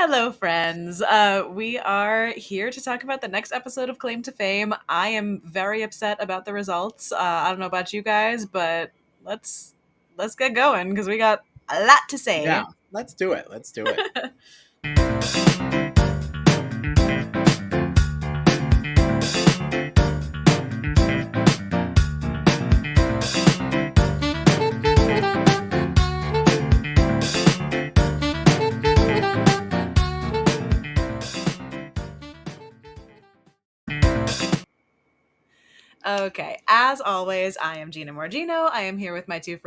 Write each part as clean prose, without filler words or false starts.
Hello, friends. We are here to talk about the next episode of Claim to Fame. I am very upset about the results. I don't know about you guys, but let's get going because we got a lot to say. Yeah, let's do it. Let's do it. Okay, as always, I am Gina Morgino. I am here with my two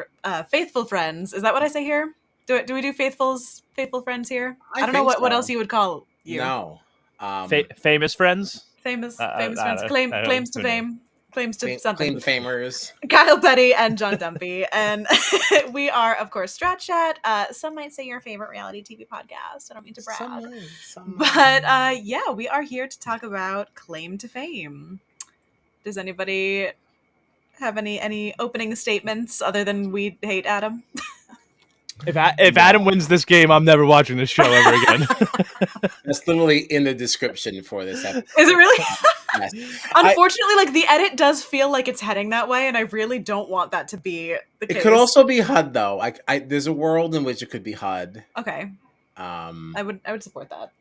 faithful friends. Is that what I say here? Do we do faithful friends here? I don't know what else you would call you. No. Famous friends? Famous friends. Claims to fame. Claims to something. Claim famers. Kyle Petty and John Dumpy. And we are, of course, Strat Chat. Some might say your favorite reality TV podcast. I don't mean to brag. Some But yeah, we are here to talk about Claim to Fame. Does anybody have any opening statements other than we hate Adam? If Adam wins this game, I'm never watching this show ever again. That's literally in the description for this episode. Is it really? Yes. Unfortunately, the edit does feel like it's heading that way, and I really don't want that to be the case. It could also be HUD, though. There's a world in which it could be HUD. Okay. I would support that.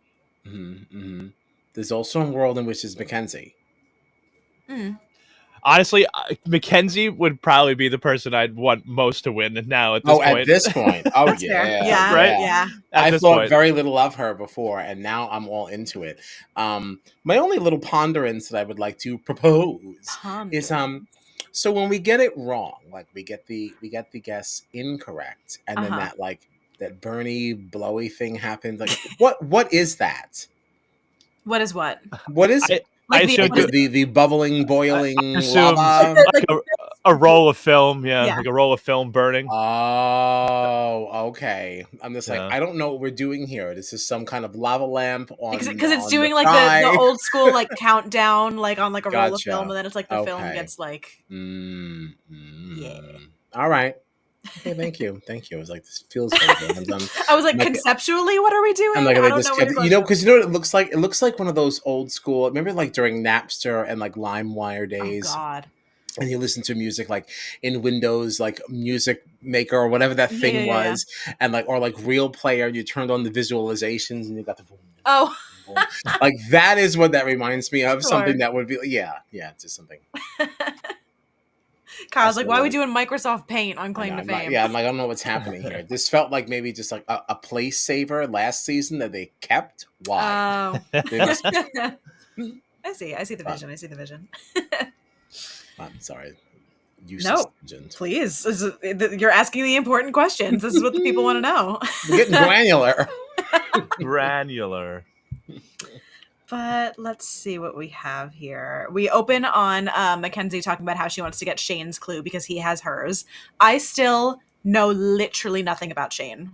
Mm-hmm. There's also a world in which it's Mackenzie. Honestly, Mackenzie would probably be the person I'd want most to win now at this point. At this point. Oh, That's yeah. Fair. Yeah. Right? Yeah. I thought very little of her before, and now I'm all into it. My only little ponderance that I would like to propose is so when we get it wrong, like we get the guess incorrect, and then that Bernie blowy thing happens. Like what is that? What is what? What is it? Like the bubbling, boiling lava, like a roll of film, like a roll of film burning. Oh, okay. I'm just like, I don't know what we're doing here. This is some kind of lava lamp on because it's doing like the old school like countdown, like on like a roll of film, and then it's like the film gets like, yeah. All right. Okay, thank you. I was like, this feels good. I was like, conceptually, what are we doing? I'm like, because it looks like? It looks like one of those old school. Remember, like during Napster and like LimeWire days. Oh God. And you listen to music like in Windows, like Music Maker or whatever that thing was, and like Real Player. You turned on the visualizations and you got the boom. Oh. Boom. Like that is what that reminds me of. Sure. Something that would be just something. Kyle's like, why are we doing Microsoft Paint on Claim to Fame? I'm like, I don't know what's happening here. This felt like maybe just like a place saver last season that they kept. Why? I see the vision. I'm sorry. Please. You're asking the important questions. This is what the people want to know. We're getting granular. Granular. But let's see what we have here. We open on Mackenzie talking about how she wants to get Shane's clue because he has hers. I still know literally nothing about Shane.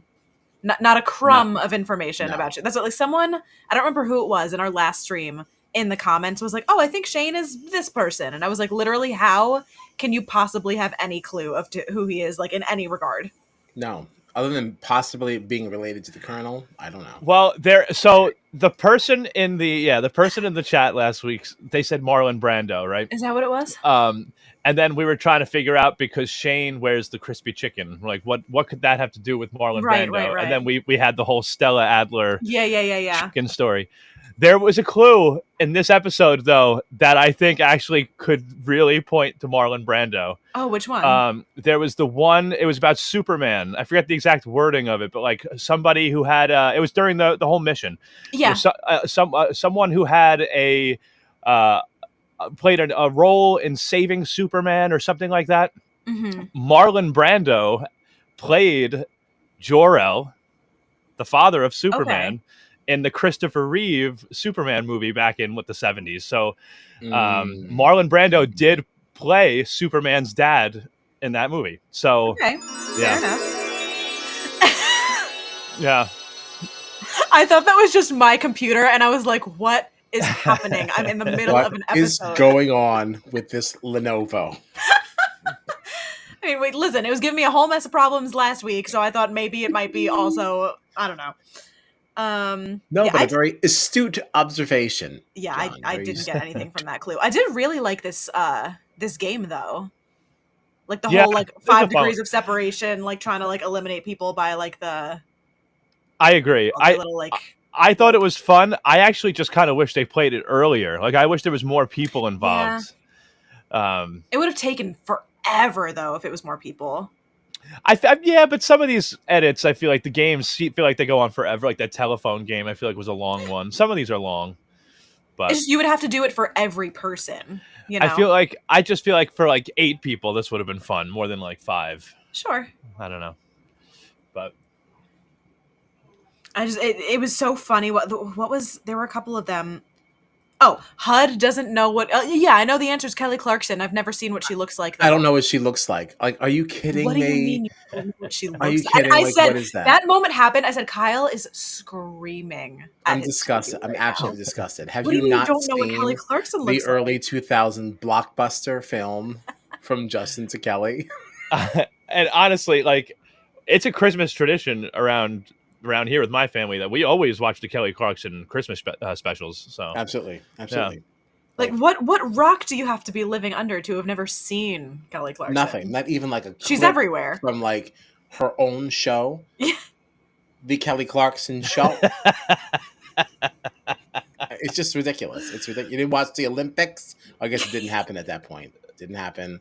Not a crumb of information about Shane. That's what, like, someone, I don't remember who it was in our last stream, in the comments was like, oh, I think Shane is this person. And I was like, literally, how can you possibly have any clue of who he is, like, in any regard? No. Other than possibly being related to the Colonel, I don't know. Well, the person in the chat last week, they said Marlon Brando, right? Is that what it was? And then we were trying to figure out because Shane wears the crispy chicken. Like, what could that have to do with Marlon Brando? Right. And then we had the whole Stella Adler chicken story. There was a clue in this episode, though, that I think actually could really point to Marlon Brando. Oh, which one? There was the one, it was about Superman. I forget the exact wording of it, but like somebody who had, it was during the whole mission. Yeah. Someone who had played a role in saving Superman or something like that. Mm-hmm. Marlon Brando played Jor-El, the father of Superman, in the Christopher Reeve Superman movie back in the 70s. So Marlon Brando did play Superman's dad in that movie. So fair enough. Yeah. I thought that was just my computer, and I was like, what is happening? I'm in the middle of an episode. What is going on with this Lenovo? I mean, wait, listen, it was giving me a whole mess of problems last week, so I thought maybe it might be also, I don't know. No, yeah, but a very astute observation. Yeah, John. I didn't get anything from that clue. I did really like this game though. Like the whole like 5 degrees of separation, like trying to like eliminate people by like the. I agree. Little like. I thought it was fun. I actually just kind of wish they played it earlier. Like I wish there was more people involved. Yeah. It would have taken forever though if it was more people. Yeah, but some of these edits, I feel like the games feel like they go on forever. Like that telephone game, I feel like was a long one. Some of these are long, but it's just, you would have to do it for every person. You know, I just feel like for like 8 people, this would have been fun more than like 5. Sure. I don't know, but it was so funny. What was there were a couple of them. Oh, HUD doesn't know what. Yeah, I know the answer is Kelly Clarkson. I've never seen what she looks like, though. I don't know what she looks like. Like, are you kidding me? What do you mean you don't know what she looks like? Are you kidding? I like, said, what is that moment happened. I said, Kyle is screaming. I'm disgusted. I'm absolutely disgusted. Have what do you you not don't know what seen Kelly Clarkson the looks early like? 2000 blockbuster film from Justin to Kelly? And honestly, like, it's a Christmas tradition around here with my family that we always watch the Kelly Clarkson Christmas specials. So absolutely. Yeah. Like what rock do you have to be living under to have never seen Kelly Clarkson? Nothing. Not even like a clip She's everywhere from like her own show. Yeah. The Kelly Clarkson Show. It's just ridiculous. It's ridiculous. You didn't watch the Olympics? I guess it didn't happen at that point. It didn't happen.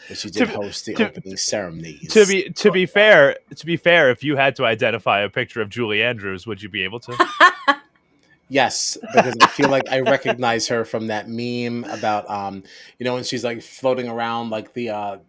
But she did host the opening ceremonies. To be fair, if you had to identify a picture of Julie Andrews, would you be able to? Yes, because I feel like I recognize her from that meme about when she's like floating around like the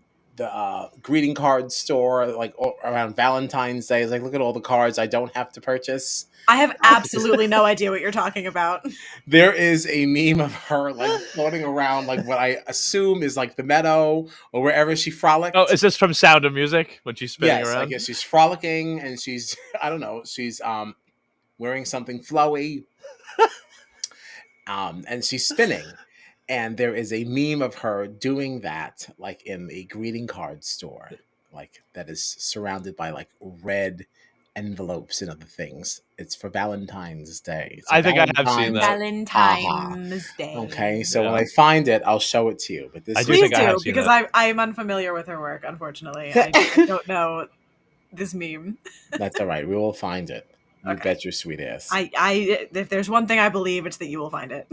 greeting card store like around Valentine's Day. It's like, look at all the cards I don't have to purchase. I have absolutely no idea what you're talking about. There is a meme of her like floating around like what I assume is like the meadow or wherever she frolicked. Oh, is this from Sound of Music when she's spinning around? I guess she's frolicking and she's I don't know, she's wearing something flowy. And she's spinning. And there is a meme of her doing that like in a greeting card store, like that is surrounded by like red envelopes and other things. It's for Valentine's Day. I think I have seen that. Valentine's Day. Okay, so when I find it, I'll show it to you. But this Please do, because I am unfamiliar with her work, unfortunately. I don't know this meme. That's all right. We will find it. You bet your sweet ass. If there's one thing I believe, it's that you will find it.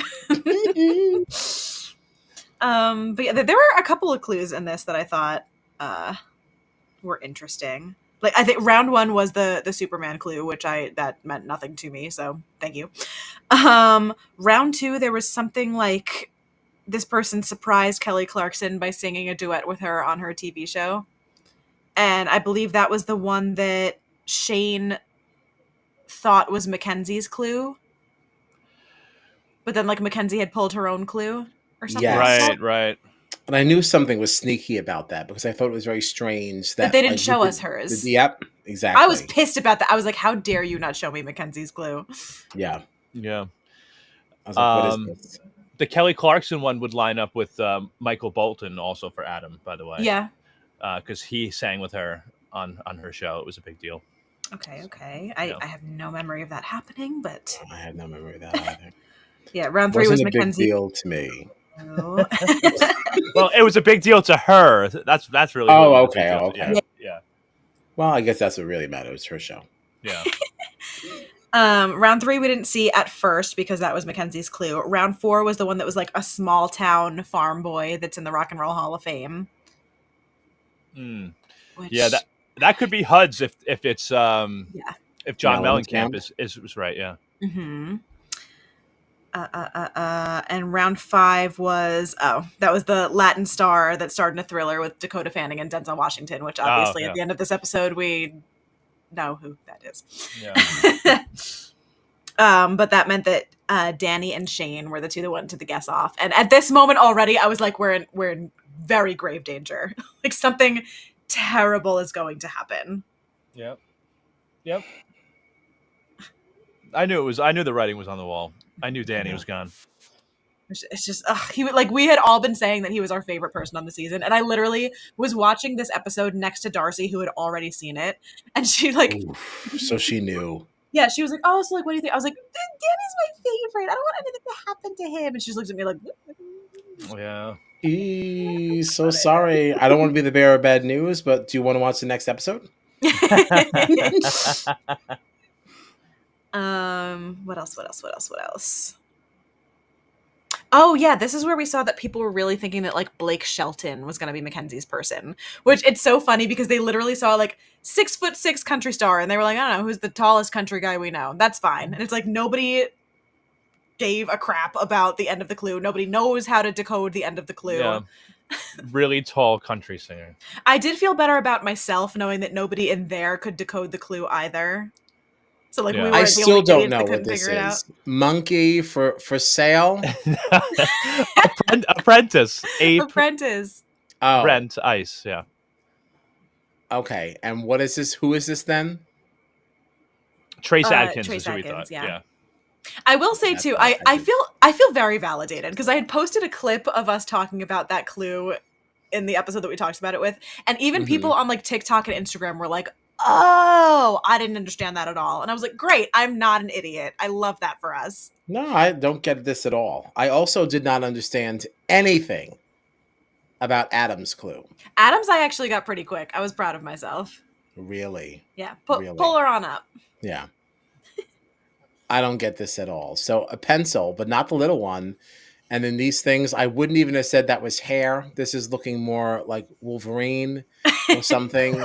But yeah, there were a couple of clues in this that I thought were interesting. Like I think round 1 was the Superman clue, which that meant nothing to me, so thank you. Round 2, there was something like this person surprised Kelly Clarkson by singing a duet with her on her TV show, and I believe that was the one that Shane thought was Mackenzie's clue, but then like Mackenzie had pulled her own clue or something. Yes. Right. And I knew something was sneaky about that because I thought it was very strange that they didn't show us hers. Yep, exactly. I was pissed about that. I was like, how dare you not show me Mackenzie's clue? Yeah. I was like, what is this? The Kelly Clarkson one would line up with Michael Bolton also for Adam, by the way. Yeah. Because he sang with her on her show. It was a big deal. Okay. I have no memory of that happening, but I had no memory of that either. Yeah, round 3 was Mackenzie. Big deal to me. No. Well, it was a big deal to her. That's really. Oh, okay. Okay. Yeah. Well, I guess that's what really matters. Her show. Yeah. Round 3 we didn't see at first because that was Mackenzie's clue. Round 4 was the one that was like a small town farm boy that's in the Rock and Roll Hall of Fame. Yeah, that could be HUD's if it's if John Mellencamp is right. Yeah. Mm-hmm. And round 5 was that was the Latin star that starred in a thriller with Dakota Fanning and Denzel Washington, which obviously at the end of this episode we know who that is. Yeah. But that meant that Danny and Shane were the two that went to the guess off, and at this moment already I was like, we're in very grave danger. Like something terrible is going to happen. Yep. I knew the writing was on the wall. I knew Danny was gone. It's just he would we had all been saying that he was our favorite person on the season, and I literally was watching this episode next to Darcy, who had already seen it, and she Oof, so she knew. Yeah, she was like, "Oh, so what do you think?" I was like, "Danny's my favorite. I don't want anything to happen to him." And she just looks at me like, yeah. So sorry. I don't want to be the bearer of bad news, but do you want to watch the next episode? What else? Oh yeah, this is where we saw that people were really thinking that Blake Shelton was going to be Mackenzie's person, which it's so funny because they literally saw 6'6" country star and they were like, I don't know, who's the tallest country guy we know. That's fine. And it's nobody gave a crap about the end of the clue. Nobody knows how to decode the end of the clue. Yeah. Really tall country singer. I did feel better about myself knowing that nobody in there could decode the clue either. So we were I still don't know what this is. Monkey for sale? Apprentice. Apprentice. Oh. Brent Ice, yeah. Okay, and what is this? Who is this then? Trace Adkins. Trace is who we Adkins, thought. yeah. I will say too, I feel very validated because I had posted a clip of us talking about that clue in the episode that we talked about it with, and even people on TikTok and Instagram were like, "Oh, I didn't understand that at all," and I was like, "Great, I'm not an idiot. I love that for us." No, I don't get this at all. I also did not understand anything about Adam's clue. Adam's I actually got pretty quick. I was proud of myself. Really? Yeah. Pull her on up. Yeah. I don't get this at all. So a pencil, but not the little one. And then these things, I wouldn't even have said that was hair. This is looking more like Wolverine or something.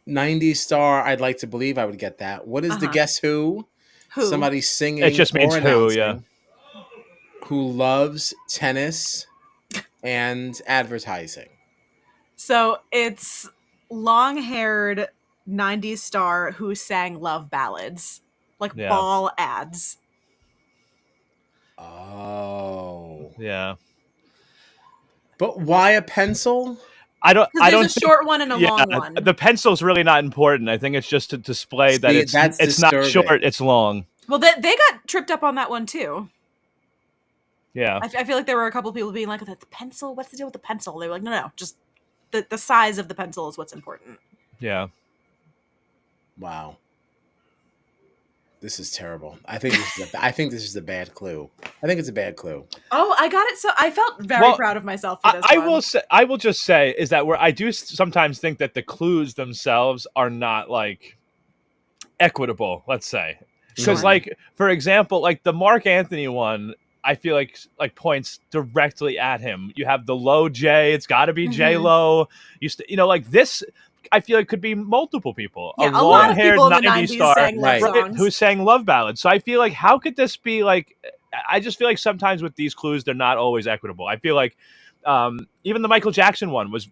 90s star, I'd like to believe I would get that. What is the Guess Who? Who? Somebody singing. It just means who, yeah. Who loves tennis and advertising. So it's long-haired 90s star who sang love ballads, ball ads. Oh. Yeah. But why a pencil? I don't a short one and a long one. The pencil's really not important. I think it's just to display that it's not short, it's long. Well, they got tripped up on that one too. Yeah. I feel like there were a couple of people being like, the pencil, what's the deal with the pencil? They were like, no, just the size of the pencil is what's important. Yeah. Wow. This is terrible. I think this is a bad clue. I think it's a bad clue. Oh, I got it. So I felt very proud of myself for this one. I will just say is that I do sometimes think that the clues themselves are not equitable, let's say. Because for example, the Mark Anthony one, I feel like points directly at him. You have the low J, it's got to be J Lo. This I feel it could be multiple people. Yeah, a lot of people in the 90s star sang love songs. Who sang love ballads. So I feel like, how could this be I just feel like sometimes with these clues, they're not always equitable. I feel like even the Michael Jackson one was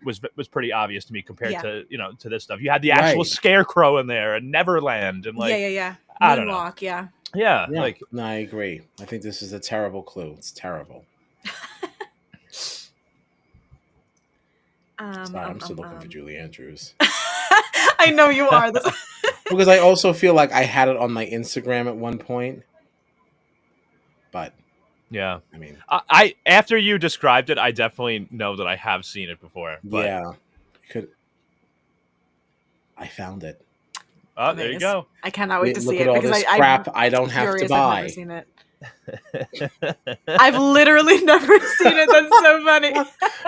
pretty obvious to me compared to, to this stuff. You had the actual scarecrow in there and Neverland and yeah. I don't know. Moonwalk, yeah. Yeah. No, I agree. I think this is a terrible clue. It's terrible. Sorry, I'm still looking for Julie Andrews. I know you are. Because I also feel like I had it on my Instagram at one point. But yeah, I mean, I after you described it, I definitely know that I have seen it before. But... yeah, I found it. Oh, there you go. I cannot wait to see it because this crap I don't have to buy. I've never seen it. I've literally never seen it. That's so funny.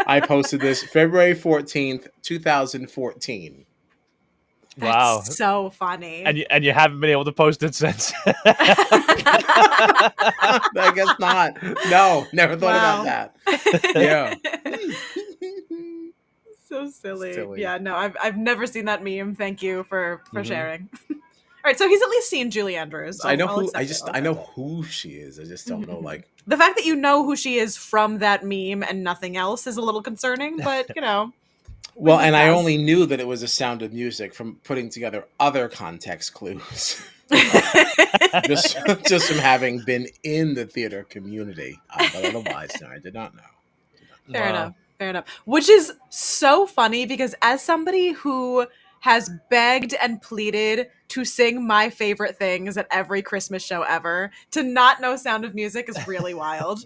I posted this February 14th, 2014. Wow. That's so funny. And you haven't been able to post it since. I guess not. No, never thought about that. Yeah. So silly. Yeah, no, I've never seen that meme. Thank you for sharing. All right, so he's at least seen Julie Andrews. I know who she is. I just don't know the fact that you know who she is from that meme and nothing else is a little concerning, but Well, and I only knew that it was a Sound of Music from putting together other context clues. just from having been in the theater community. But otherwise, no, I did not know. Fair enough. Which is so funny because as somebody who has begged and pleaded to sing my favorite things at every Christmas show ever. To not know Sound of Music is really wild.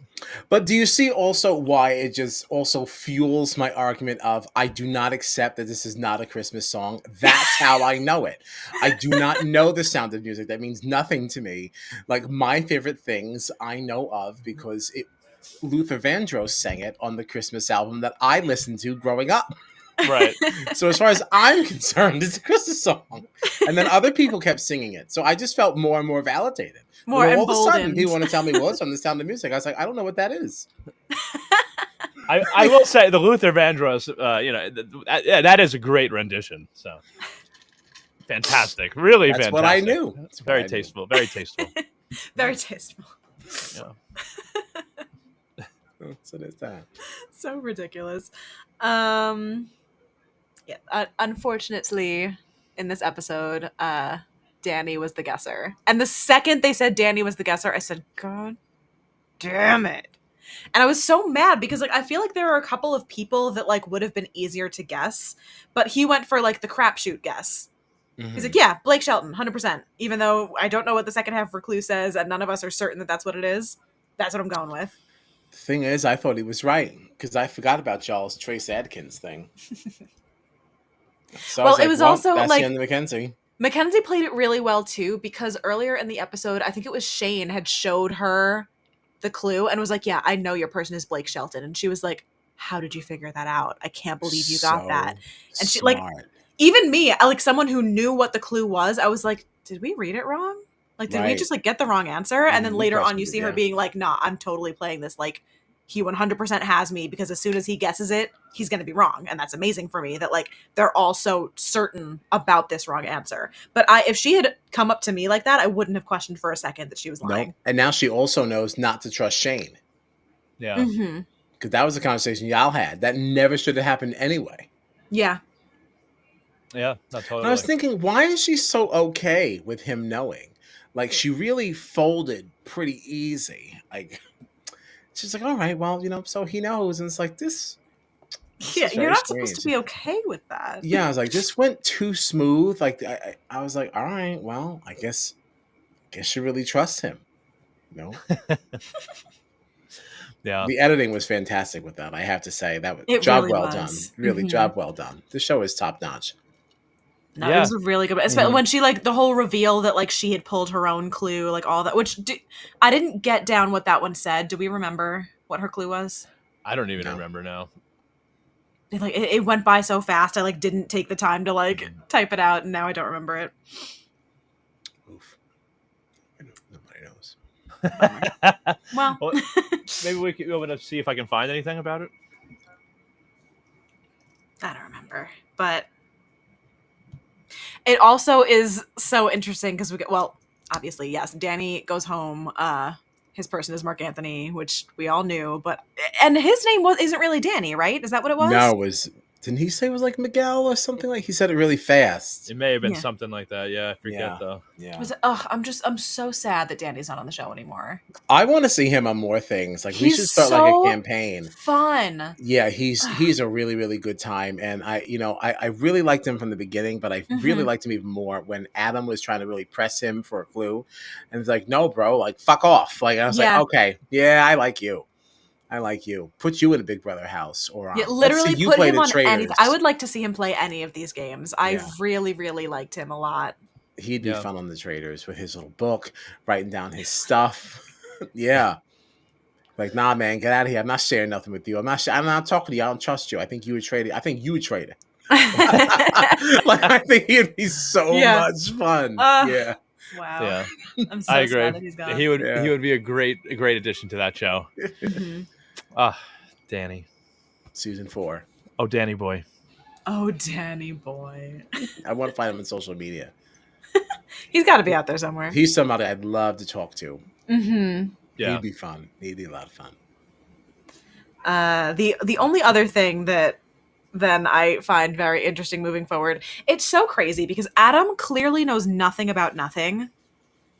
But do you see also why it just also fuels my argument of I do not accept that this is not a Christmas song? That's how I know it. I do not know the Sound of Music. That means nothing to me. Like, my favorite things I know of because Luther Vandross sang it on the Christmas album that I listened to growing up. Right. So as far as I'm concerned, it's a Christmas song. And then other people kept singing it. So I just felt more and more validated. More all emboldened. of a sudden, people want to tell me, well, it's from the Sound of Music. I was like, I don't know what that is. I will say the Luther Vandross, that is a great rendition. So fantastic. Really That's fantastic. what I knew. That's very tasteful. Very tasteful. Very tasteful. Yeah. So there's that. So ridiculous. Unfortunately, in this episode, Danny was the guesser. And the second they said Danny was the guesser, I said, God damn it. And I was so mad because like I feel like there are a couple of people that like would have been easier to guess, but he went for like the crapshoot guess. Mm-hmm. He's like, yeah, Blake Shelton, 100%. Even though I don't know what the second half for Clue says, and none of us are certain that that's what it is. That's what I'm going with. The thing is, I thought he was right because I forgot about Charles Trace Adkins thing. So well, it was also that's like the end of Mackenzie. Mackenzie played it really well too because earlier in the episode, I think it was Shane had showed her the clue and was like, yeah, I know your person is Blake Shelton. And she was like, how did you figure that out? I can't believe you got that. And she like, even me, like someone who knew what the clue was, I was like, did we read it wrong? Like, did we just like get the wrong answer? And then later on you see her being like, nah, I'm totally playing this. Like he 100% has me because as soon as he guesses it, he's going to be wrong. And that's amazing for me that like, they're all so certain about this wrong answer. But if she had come up to me like that, I wouldn't have questioned for a second that she was lying. Nope. And now she also knows not to trust Shane. Yeah. Mm-hmm. Because that was a conversation y'all had. That never should have happened anyway. Yeah. Yeah, not totally. And I was thinking, why is she so okay with him knowing? Like, she really folded pretty easy. Like, she's like, all right, well, so he knows. And it's like, this yeah, you're not supposed to be okay with that. Yeah, I was like, this went too smooth. Like, I was like, all right, well, I guess you really trust him. Yeah. The editing was fantastic with that. I have to say that was job really well done. Really, job well done. The show is top notch. No, it was a really good. Especially when she like the whole reveal that like she had pulled her own clue, like all that. Which I didn't get down what that one said. Do we remember what her clue was? I don't even remember now. It went by so fast. I like didn't take the time to like type it out, and now I don't remember it. Oof. Nobody knows. Well, maybe we could go to see if I can find anything about it. I don't remember, but it also is so interesting because obviously, yes, Danny goes home. His person is Mark Anthony, which we all knew, and his name isn't really Danny, right? Is that what it was? No, it was. Didn't he say it was like Miguel or something? Like he said it really fast. It may have been something like that. Yeah, I forget though. Yeah. I'm so sad that Danny's not on the show anymore. I want to see him on more things. Like we should start like a campaign. Fun. Yeah, he's a really, really good time. And I really liked him from the beginning, but I really liked him even more when Adam was trying to really press him for a clue. And it's like, no, bro, like fuck off. Like I was like, okay, yeah, I like you. Put you in a Big Brother house, or literally put him on anything. I would like to see him play any of these games. I really, really liked him a lot. He'd be fun on the Traitors with his little book, writing down his stuff. Yeah, like nah, man, get out of here. I'm not sharing nothing with you. I'm not talking to you. I don't trust you. I think you a traitor. Like I think he'd be so much fun. Yeah. Wow. Yeah. I'm so sad that he's gone. He would be a great addition to that show. Danny. Season 4. Oh, Danny boy. Oh, Danny boy. I want to find him on social media. He's got to be out there somewhere. He's somebody I'd love to talk to. Mm-hmm. Yeah. He'd be fun. He'd be a lot of fun. The only other thing that then I find very interesting moving forward, it's so crazy because Adam clearly knows nothing about nothing.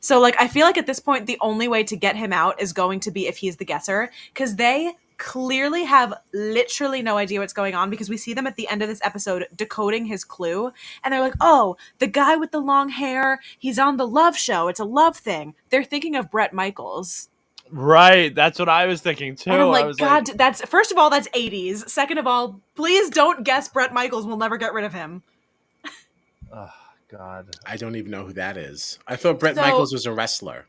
So, like, I feel like at this point, the only way to get him out is going to be if he's the guesser, because they clearly have literally no idea what's going on because we see them at the end of this episode decoding his clue, and they're like, oh, the guy with the long hair, he's on the love show, it's a love thing. They're thinking of Bret Michaels. Right, that's what I was thinking too. And I'm like, God, that's, first of all, that's 80s. Second of all, please don't guess Bret Michaels. We'll never get rid of him. Oh, God. I don't even know who that is. I thought Bret Michaels was a wrestler.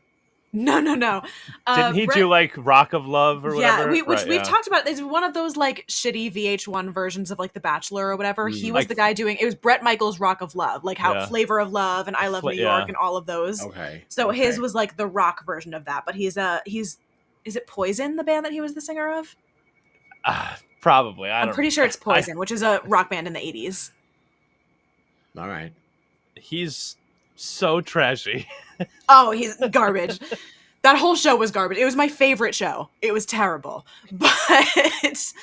No. Didn't he do like Rock of Love or whatever? Yeah, we've talked about. It's one of those like shitty VH1 versions of like The Bachelor or whatever. He was the guy doing. It was Bret Michaels' Rock of Love, like how Flavor of Love and I Love New York and all of those. Okay. So his was like the rock version of that. But he's is it Poison, the band that he was the singer of? Probably. I'm pretty sure it's Poison, which is a rock band in the 80s. All right. He's so trashy. Oh, he's garbage. That whole show was garbage. It was my favorite show. It was terrible. But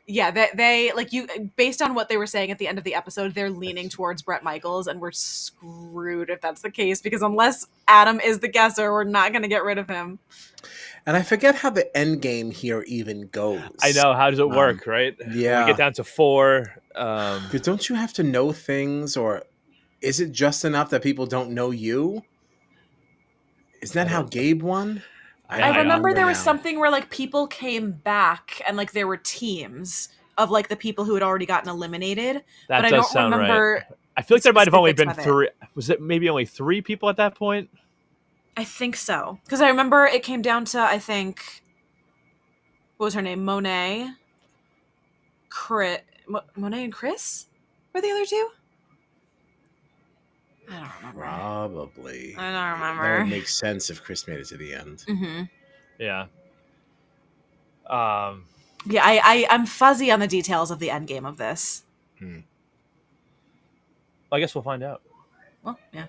yeah, they like you based on what they were saying at the end of the episode, they're leaning towards Bret Michaels, and we're screwed if that's the case, because unless Adam is the guesser, we're not going to get rid of him. And I forget how the end game here even goes. I know. How does it work, right? Yeah. We get down to 4. But don't you have to know things, or is it just enough that people don't know you? Isn't that how Gabe won? I remember there was something where like people came back and like there were teams of like the people who had already gotten eliminated. That but does I don't sound remember. Right. I feel like there might have only been 3. Was it maybe only 3 people at that point? I think so. Because I remember it came down to, I think, what was her name? Monet. Monet and Chris were the other two? I don't remember. Probably. I don't remember. That would make sense if Chris made it to the end. Mm-hmm. Yeah. Yeah, I'm fuzzy on the details of the end game of this. I guess we'll find out. Well, yeah.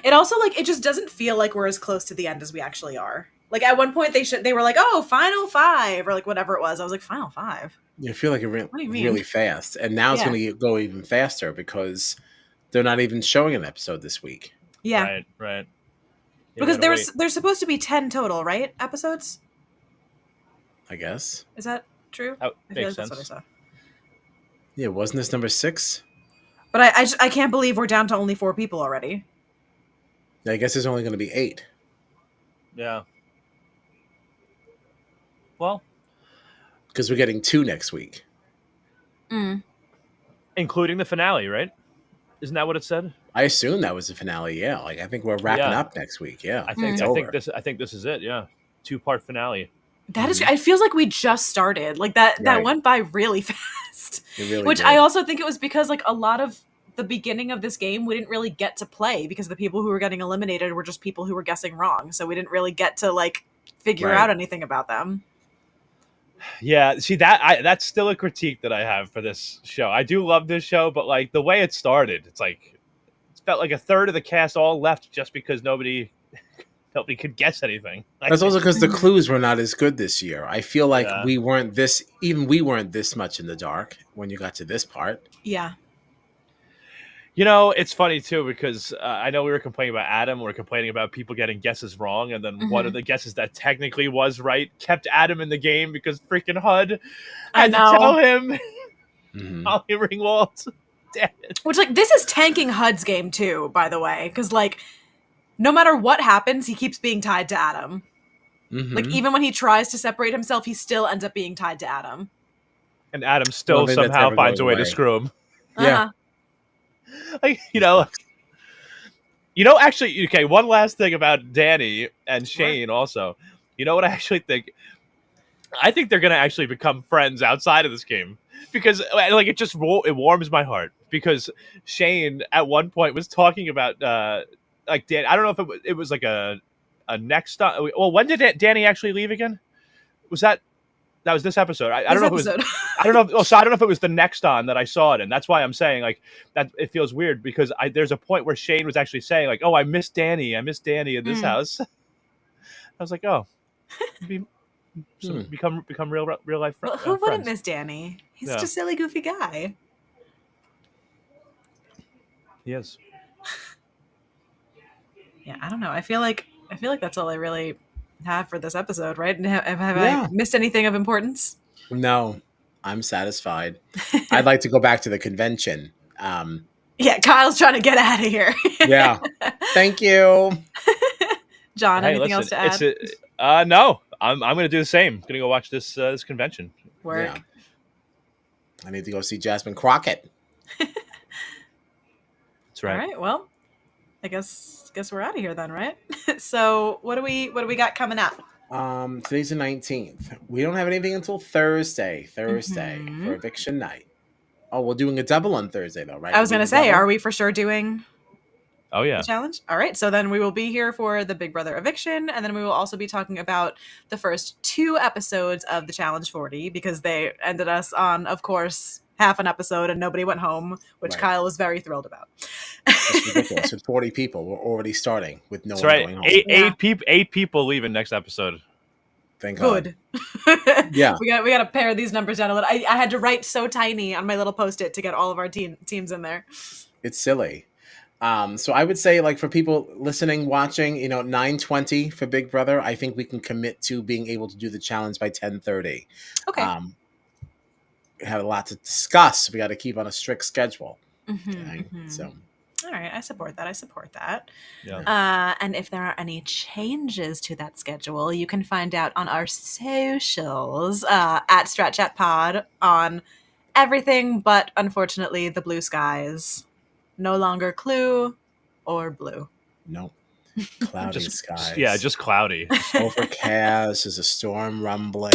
It also, like, it just doesn't feel like we're as close to the end as we actually are. Like, at one point, they were like, oh, Final 5, or, like, whatever it was. I was like, Final 5? You feel like it really fast. And now it's going to go even faster because they're not even showing an episode this week. Yeah. Right. Yeah, because there's supposed to be 10 total, right? Episodes? I guess. Is that true? Oh, I feel makes like sense. that's what I saw. Yeah, wasn't this number 6? But I can't believe we're down to only 4 people already. I guess there's only going to be 8. Yeah. Well, because we're getting 2 next week. Including the finale, right? Isn't that what it said? I assume that was the finale, yeah. Like, I think we're wrapping up next week, yeah. I think this is it, yeah. 2-part finale. That is, it feels like we just started. Like that went by really fast. It really Which did. I also think it was because like a lot of the beginning of this game we didn't really get to play because the people who were getting eliminated were just people who were guessing wrong. So we didn't really get to like figure out anything about them. Yeah, see that's still a critique that I have for this show. I do love this show, but like the way it started, it's like it felt like a third of the cast all left just because nobody could guess anything. That's also because the clues were not as good this year. I feel like we weren't this much in the dark when you got to this part. Yeah. You know, it's funny too because I know we were complaining about Adam. We're complaining about people getting guesses wrong, and then one of the guesses that technically was right kept Adam in the game because freaking HUD had to tell him Holly Ringwald. Damn it. Which like this is tanking HUD's game too, by the way, because like no matter what happens, he keeps being tied to Adam. Like even when he tries to separate himself, he still ends up being tied to Adam. And Adam still somehow finds a way to screw him. Yeah. Like, actually, okay, one last thing about Danny and Shane also. You know what I actually think? I think they're going to actually become friends outside of this game. Because, like, it warms my heart. Because Shane, at one point, was talking about, like, Danny. I don't know if it was like a next... Well, when did Danny actually leave again? That was this episode. I don't know if it was. I don't know. So I don't know if it was the next on that I saw it, and that's why I'm saying like that. It feels weird because there's a point where Shane was actually saying like, "Oh, I miss Danny. I miss Danny in this house." I was like, "Oh, become real life friends." Well, who wouldn't miss Danny? He's just a silly, goofy guy. He is. Yeah, I don't know. I feel like that's all I really have for this episode, right? Have I missed anything of importance? No, I'm satisfied. I'd like to go back to the convention. Yeah, Kyle's trying to get out of here. Yeah. Thank you. John, anything else to add? No. I'm going to do the same. I'm going to go watch this convention. Work. Yeah. I need to go see Jasmine Crockett. That's right. All right. Well, I guess we're out of here then, right? So what do we got coming up? Today's the 19th. We don't have anything until Thursday for eviction night. Oh, we're doing a double on Thursday though, right? I was going to say, are we for sure doing Oh yeah. the challenge? All right. So then we will be here for the Big Brother eviction, and then we will also be talking about the first 2 episodes of the Challenge 40, because they ended us on, of course, half an episode and nobody went home, which Kyle was very thrilled about. It's ridiculous. With 40 people, we're already starting with no one going home. Eight people leaving next episode. Thank God. Good. Yeah. we got to pare these numbers down a little. I had to write so tiny on my little Post-it to get all of our teams in there. It's silly. So I would say, like, for people listening, watching, 9:20 for Big Brother, I think we can commit to being able to do the challenge by 10:30. Okay. We have a lot to discuss. We got to keep on a strict schedule. So. All right, I support that. Yeah. And if there are any changes to that schedule, you can find out on our socials at Strat Chat Pod on everything but, unfortunately, the blue skies. No longer Clue or blue. Nope. Cloudy skies. Yeah, just cloudy. Overcast. There's a storm rumbling.